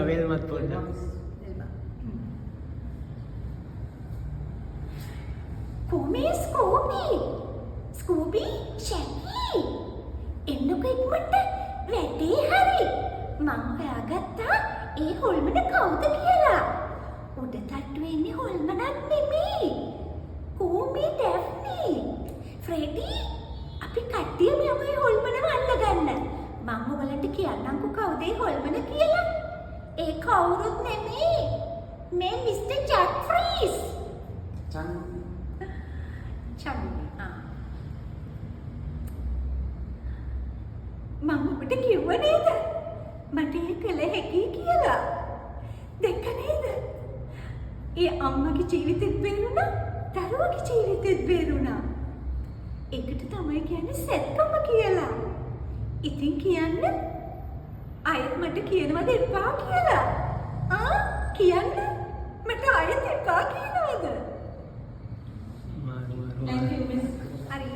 වේල්මත් පොඩ්ඩක්. ස්කූබි ෂැකි එන්නකෝ ඉක්මනට වැඩේ හරි මං හොයාගත්තා ඒ හොල්මන කවුද කියලා උඩ තට්ටුවේ ඉන්නේ හොල්මනක් නෙමෙයි කෝමි ඩැෆ්නි ෆ්‍රෙඩි අපි කට්ටියම යමු ඒ හොල්මනව අල්ලගන්න මම ඔයාලට කියන්නම්කෝ කවුද ඒ හොල්මන කියලා ඒ කවුරුත් නෙමෙයි මේ මිස්ටර් ජැක් ෆ්‍රීස් මම ඔබට කිව්ව නේද මට ඒ කළ හැකි කියලා දැක්ක නේද ඒ අම්මගේ ජීවිතෙත් බේරුණා දරුවගේ ජීවිතෙත් බේරුණා ඒකට තමයි කියන්නේ සැත්කම කියලා ඉතින් කියන්න අයත් මට කියනවද එපා කියලා කියන්න මට අයත් එපා කියනවද Thank you, Miss.